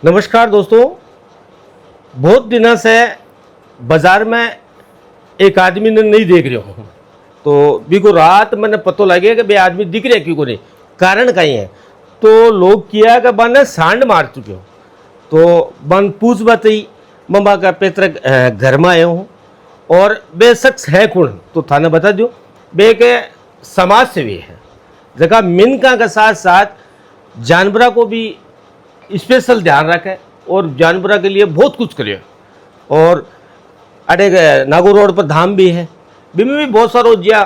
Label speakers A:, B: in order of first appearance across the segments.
A: नमस्कार दोस्तों। बहुत दिनों से बाजार में एक आदमी ने नहीं देख रहे हो, तो बिको रात मैंने पतो लगे कि भाई आदमी दिख रहे क्यों को नहीं, कारण कहीं है। तो लोग किया कि बन सांड मार चुके हो, तो बन पूछ बताई मम्मा का पैतृक घर में आए हूँ और बे शख्स है कौन, तो थाने बता दो बे के समाज सेवी है, जगह मिनका के साथ साथ जानवरों को भी स्पेशल ध्यान रखे और जानवरों के लिए बहुत कुछ करे। और अरे नागौर रोड पर धाम भी है, बिमें भी बहुत सारो जिया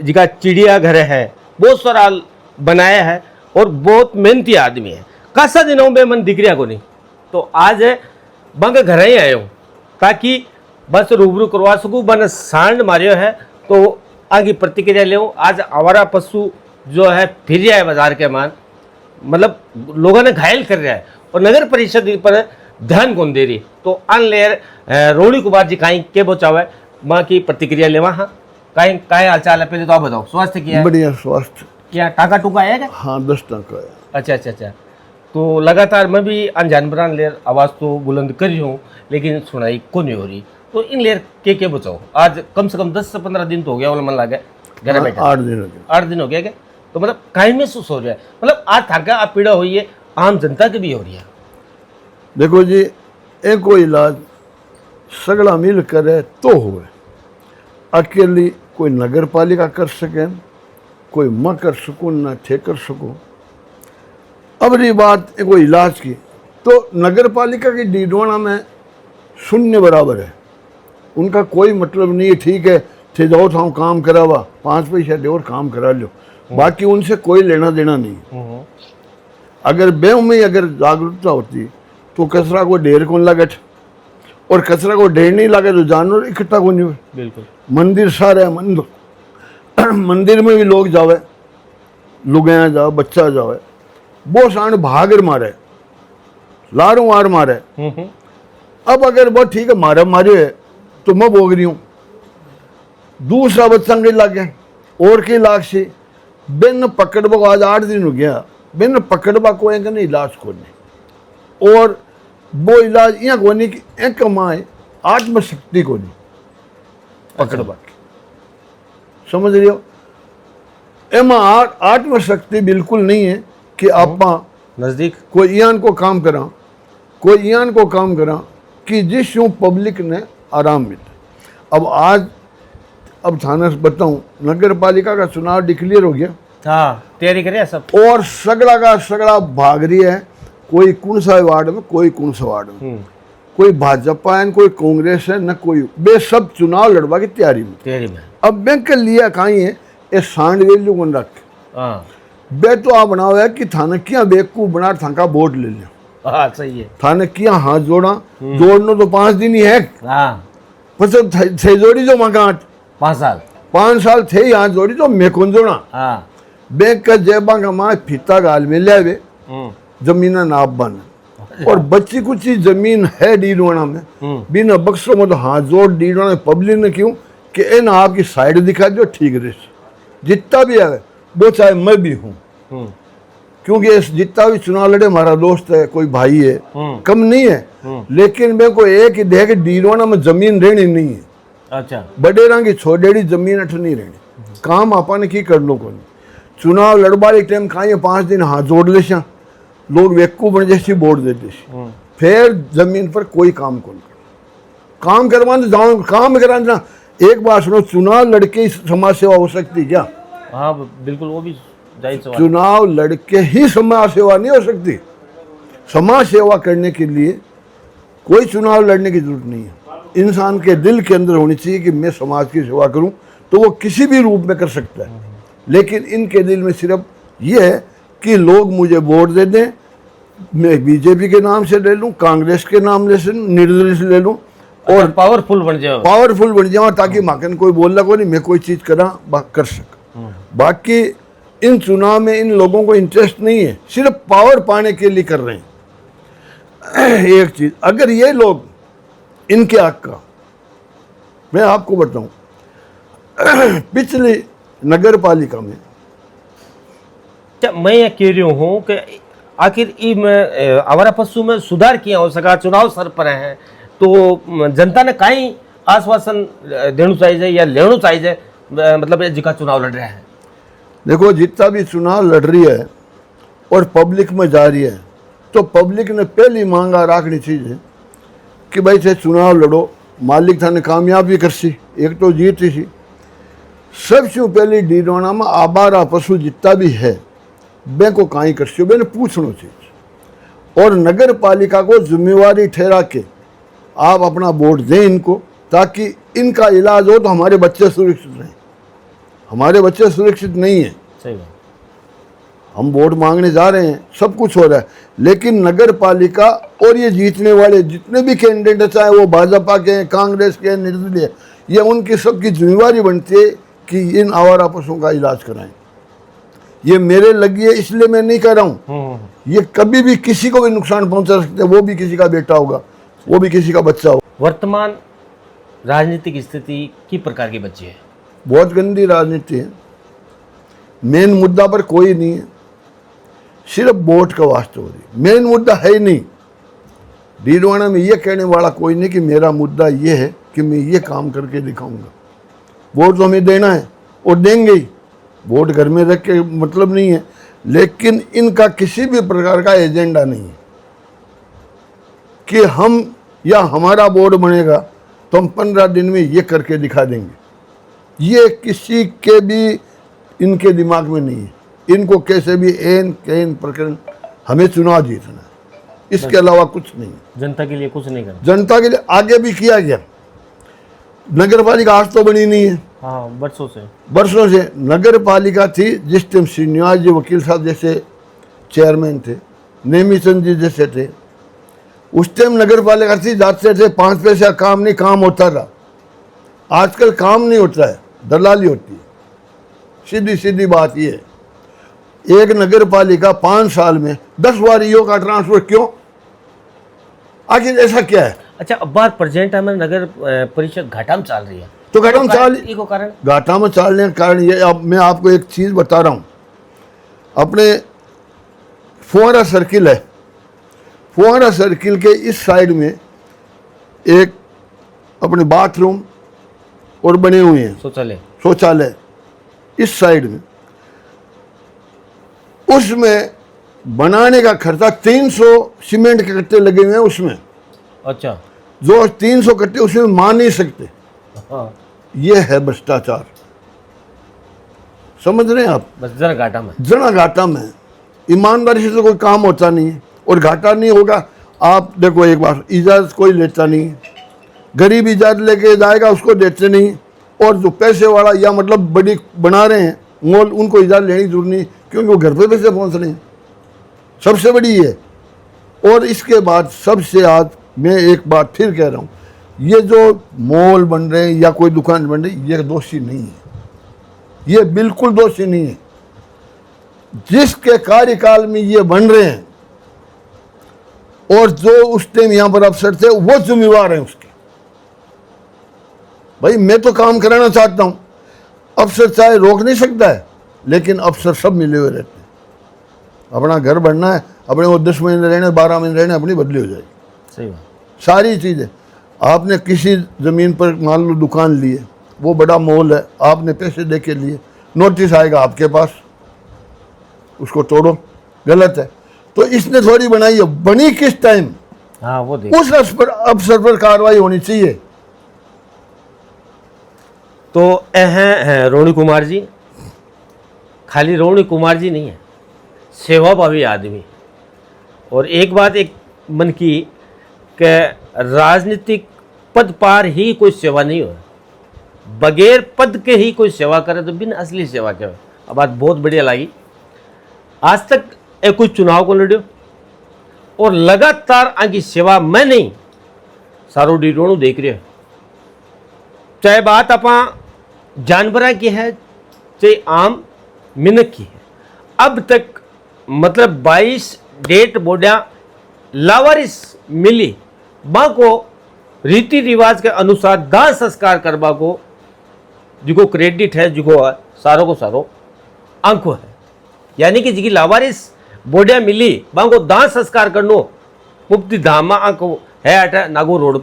A: जिका चिड़िया घर है, बहुत सारा बनाया है और बहुत मेहनती आदमी है। कासा दिनों में मन दिख रहा को नहीं, तो आज बंग घर ही आए हूँ ताकि बस रूबरू करवा सकूँ। बन सांड मारियो है तो आगे प्रतिक्रिया ले। आज आवारा पशु जो है फिर जाए बाजार के मान, मतलब लोगों ने घायल कर रहा है और नगर परिषद पर ध्यान कौन दे रही। तो अन लेयर रोड़ी कुमार जी कहीं के बचाव है माँ की प्रतिक्रिया लेवा। हाँ कहीं काय हालचाल है, पहले तो आप बताओ। स्वास्थ्य क्या है?
B: बढ़िया स्वास्थ्य।
A: क्या टाका टूका आया क्या?
B: हाँ 10 टाका आया।
A: अच्छा अच्छा अच्छा। तो लगातार मैं भी अन जानवरान लेर आवाज़ तो बुलंद कर रही हूँ लेकिन सुनाई को नहीं हो रही। तो इन लेर के बचाओ। आज कम से कम 10 से 15 दिन तो हो गया वाला मन लगा घर में।
B: 8 दिन हो गए।
A: 8 दिन हो गया क्या? तो मतलब कहीं महसूस हो रहा है, मतलब आज थाका आप पीड़ा हुई है, आम जनता की भी हो रही है।
B: देखो जी, एक कोई इलाज सगड़ा मिल करे तो हुए। अकेली कोई नगर पालिका कर सके, कोई मैं कर सकूँ न थे कर सकूँ। अब रही बात कोई इलाज की, तो नगर पालिका की डीडवाना में शून्य बराबर है। उनका कोई मतलब नहीं है, ठीक है थे जाओ था काम करावा, 5 पैसा दे और काम करा लो, बाकी उनसे कोई लेना देना नहीं। अगर बेव में अगर जागरूकता होती तो कचरा को ढेर कौन लागत, और कचरा को ढेर नहीं लागे तो जानवर इकट्ठा कौन हुए।
A: बिल्कुल।
B: मंदिर सारे मंदिर मंदिर में भी लोग जावे, लुगाया जाओ बच्चा जावे, वो सांड भागर मारे, लारों वार मारे। अब अगर वो ठीक है मारे मारे है तो मैं भोग रही हूँ, दूसरा बच्चा के लागे और के लाग से बिन पकड़बा को आज 8 दिन हो गया, बिन पकड़बा को एक नहीं इलाज को नहीं। और वो इलाज यहाँ को नहीं कि एक कमाए आत्मशक्ति को नहीं पकड़बा की, समझ रही हो। एमा आत्मशक्ति बिल्कुल नहीं है कि आप
A: नजदीक
B: कोई यान को काम करा, कोई यान को काम करा कि जिस यूँ पब्लिक ने आराम मिले। अब थाना से बताऊं, नगर पालिका का चुनाव डिक्लेयर हो गया।
A: हाँ तैयारी करे सब,
B: और सगड़ा का सगड़ा भाग रही है, कोई कौन सा वार्ड में, कोई कौन सा वार्ड में, कोई भाजपा है कोई कांग्रेस है न कोई, बे सब चुनाव लड़वा की तैयारी में। अब बैंक लिया कहीं है ये सांड वैल्यू कौन रख, बे तो आप बनाओ है कि थाने किया बेकूफ बना थाका वोट ले लिया।
A: हाँ सही है।
B: थाने किया हाथ जोड़ा, जोड़ना तो 5 दिन ही है।
A: हाँ
B: थे जोड़ी जो मकान 5 साल थे यहाँ जोड़ी तो मैं कौन जोड़ा।
A: हाँ
B: बैंक का जेबा का माँ फीता गाल में ले वे जमीन नाप बन, और बच्ची कुछ जमीन है डीडवाना में, बिना बक्सों में तो हाथ जोड़ डीडवाना में पब्लिक ने क्यों कि इन आपकी साइड दिखा दो ठीक रहे, जितना भी है वो चाहे मैं भी हूँ, क्योंकि जितना भी चुनाव लड़े हमारा दोस्त है, कोई भाई है, कम नहीं है, लेकिन मेरे को एक ही देख डीडवाना में जमीन रहनी नहीं है।
A: अच्छा
B: बडेरा की छोड़ेड़ी जमीन अठ नहीं रहनी, काम आपने की कर लो को चुनाव लड़वा टाइम कहीं 5 दिन हाथ जोड़ ले, लोग वेक्कू बन जैसी वोट देते, फिर जमीन पर कोई काम कौन कर, काम करवाने जाओ काम कराना। एक बार सुनो, चुनाव लड़के समाज सेवा हो सकती क्या?
A: हाँ बिल्कुल, वो भी
B: चुनाव लड़के ही समाज सेवा नहीं हो सकती। समाज सेवा करने के लिए कोई चुनाव लड़ने की जरूरत नहीं है, इंसान के दिल के अंदर होनी चाहिए कि मैं समाज की सेवा करूं, तो वो किसी भी रूप में कर सकता है। लेकिन इनके दिल में सिर्फ ये है कि लोग मुझे वोट दे दें, मैं बीजेपी के नाम से ले लूं, कांग्रेस के नाम से निर्दलीय से ले लूं और
A: पावरफुल बन जाओ
B: ताकि माकन कोई बोल रहा को नहीं मैं कोई चीज़ कर सका। बाकी इन चुनाव में इन लोगों को इंटरेस्ट नहीं है, सिर्फ पावर पाने के लिए कर रहे हैं। एक चीज़, अगर ये लोग इनके हक का, मैं आपको बताऊं, पिछली नगर पालिका में
A: मैं ये कह रही हूँ कि आखिर में आवारा पशु में सुधार किया हो सका, चुनाव सर पर है तो जनता ने काई आश्वासन देना चाहिए या लेना चाहिए, मतलब जिका चुनाव लड़ रहा है।
B: देखो जितना भी चुनाव लड़ रही है और पब्लिक में जा रही है तो पब्लिक ने पहली मांगा रखनी चाहिए कि भाई थे चुनाव लड़ो, मालिक थाने कामयाब भी करसी, एक तो जीती सी। सबसे पहले डीडवाना में आबारा पशु जितना भी है बे को कहीं करसी मैंने पूछना चाहिए और नगर पालिका को जिम्मेवारी ठहरा के आप अपना वोट दें इनको, ताकि इनका इलाज हो तो हमारे बच्चे सुरक्षित रहें। हमारे बच्चे सुरक्षित नहीं है,
A: सही बात।
B: हम वोट मांगने जा रहे हैं, सब कुछ हो रहा है, लेकिन नगर पालिका और ये जीतने वाले जितने भी कैंडिडेट हैं, चाहे वो भाजपा के हैं, कांग्रेस के हैं, निर्दलीय, ये उनकी सबकी जिम्मेवारी बनती है कि इन आवारा पशुओं का इलाज कराएं। ये मेरे लगी है इसलिए मैं नहीं कर रहा हूँ, ये कभी भी किसी को भी नुकसान पहुंचा सकते हैं, वो भी किसी का बेटा होगा, वो भी किसी का बच्चा होगा।
A: वर्तमान राजनीतिक स्थिति की प्रकार की बची है?
B: बहुत गंदी राजनीति है, मेन मुद्दा पर कोई नहीं है, सिर्फ वोट का वास्ते हो रही, मेन मुद्दा है ही नहीं। डीडवाना में ये कहने वाला कोई नहीं कि मेरा मुद्दा ये है कि मैं ये काम करके दिखाऊंगा। वोट तो हमें देना है और देंगे ही, वोट घर में रख के मतलब नहीं है, लेकिन इनका किसी भी प्रकार का एजेंडा नहीं है कि हम या हमारा बोर्ड बनेगा तो हम 15 दिन में ये करके दिखा देंगे। ये किसी के भी इनके दिमाग में नहीं है। इनको कैसे भी एन कैन प्रकरण हमें चुनाव जीतना है, इसके अलावा कुछ नहीं है।
A: जनता के लिए कुछ नहीं करना।
B: जनता के लिए आगे भी किया गया, नगर पालिका आज तो बनी नहीं है,
A: हाँ वर्षों से
B: नगर पालिका थी जिस टाइम श्रीनिवास जी वकील साहब जैसे चेयरमैन थे, नेमीचंद जी जैसे थे, उस टाइम नगर पालिका थी, जाते थे 5 पैसे का काम नहीं, काम होता था। आजकल काम नहीं होता है, दलाली होती है। सीधी सीधी बात ये है, एक नगर पालिका 5 साल में 10 बार ईओ का ट्रांसफर क्यों? आखिर ऐसा क्या है?
A: अच्छा, अब बार प्रेजेंट हमारे नगर परिषद घाटा में चल रही है,
B: तो घाटा में चाल
A: कारण
B: घाटा में चालने का कारण ये, अब मैं आपको एक चीज़ बता रहा हूँ। अपने फुहारा सर्किल है, फुहारा सर्किल के इस साइड में एक अपने बाथरूम और बने हुए हैं शौचालय इस साइड में, उसमें बनाने का खर्चा 300 सीमेंट के कट्टे लगे हुए हैं उसमें।
A: अच्छा,
B: जो 300 कट्टे उसमें मान नहीं सकते।
A: हाँ।
B: ये है भ्रष्टाचार, समझ रहे हैं आप?
A: बस जरा घाटा में ईमानदारी से तो कोई काम होता नहीं है, और घाटा नहीं होगा। आप देखो एक बार, इजाज़त कोई लेता नहीं है, गरीब इजाज़त लेके जाएगा उसको देते नहीं, और जो पैसे वाला या मतलब बड़ी बना रहे हैं मॉल, उनको इजाज़त लेने की जरूरत नहीं, क्योंकि वो घर पे पैसे पहुंच रहे हैं। सबसे बड़ी ये, और इसके बाद सबसे आज मैं एक बात फिर कह रहा हूँ, ये जो मॉल बन रहे हैं या कोई दुकान बन रही, ये दोषी नहीं है, ये बिल्कुल दोषी नहीं है। जिसके कार्यकाल में ये बन रहे हैं और जो उस टाइम यहाँ पर अफसर थे वो जिम्मेवार हैं उसके। भाई मैं तो काम कराना चाहता हूँ, अफसर चाहे रोक नहीं सकता है, लेकिन अफसर सब मिले हुए रहते हैं। अपना घर बनना है, अपने वो 10 महीने रहने, 12 महीने रहने, अपनी बदली हो जाएगी। सही बात।
B: सारी चीज़ें, आपने किसी ज़मीन पर मान लो दुकान ली है, वो बड़ा मॉल है, आपने पैसे दे के लिए, नोटिस आएगा आपके पास, उसको तोड़ो, गलत है। तो इसने थोड़ी बनाई है, बनी किस टाइम?
A: हाँ, वो
B: उस अफसर पर कार्रवाई होनी चाहिए।
A: तो हैं रोहिणी कुमार जी, खाली रोहिणी कुमार जी नहीं है, सेवाभावी आदमी। और एक बात एक मन की कि राजनीतिक पद पार ही कोई सेवा नहीं हो, बगैर पद के ही कोई सेवा करे तो बिन असली सेवा के। अब बात बहुत बढ़िया लगी। आज तक एक कोई चुनाव को लड़ियो और लगातार आगे सेवा में नहीं सारो डीडोणू देख रहे हो। चाहे बात अपा जानवरा की है चाहे आम मिनक की है, अब तक मतलब 22 डेट बोडिया लावारिस मिली माँ को रीति रिवाज के अनुसार दाह संस्कार करवा को जिको क्रेडिट है, जिको सारो को सारो अंक है। यानी कि जिकी लावारिस बोडिया मिली बांगो दाह संस्कार करनो मुक्ति धाम को है अट नागौर रोड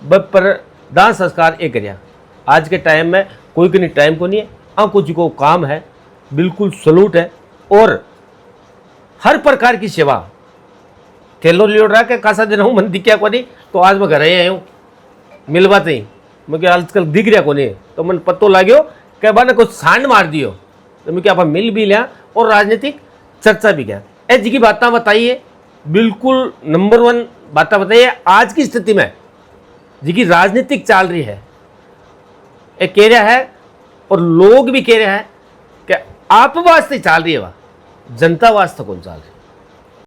A: पर दाह संस्कार ये करया। आज के टाइम में कोई के नहीं टाइम को नहीं है, आंको जी को काम है, बिल्कुल सलूट है। और हर प्रकार की सेवा थेलो लियो रहा के कासा दिन हूँ मन दिखा को नहीं, तो आज मैं घर आया हूँ मिलवा ही मैं क्या आजकल दिख रहा को नहीं, तो मन पत्तो लाग्यो कि बाने कुछ सांड मार दियो, तो मैं क्या आप मिल भी लिया और राजनीतिक चर्चा भी क्या ए जी की बातें बताइए, बिल्कुल नंबर 1 बातें बताइए आज की स्थिति में जी की राजनीतिक चल रही है। ये कह रहा है और लोग भी कह रहे हैं कि आप वास्ते चल रही है, वह जनता वास्ते कौन चल रही है।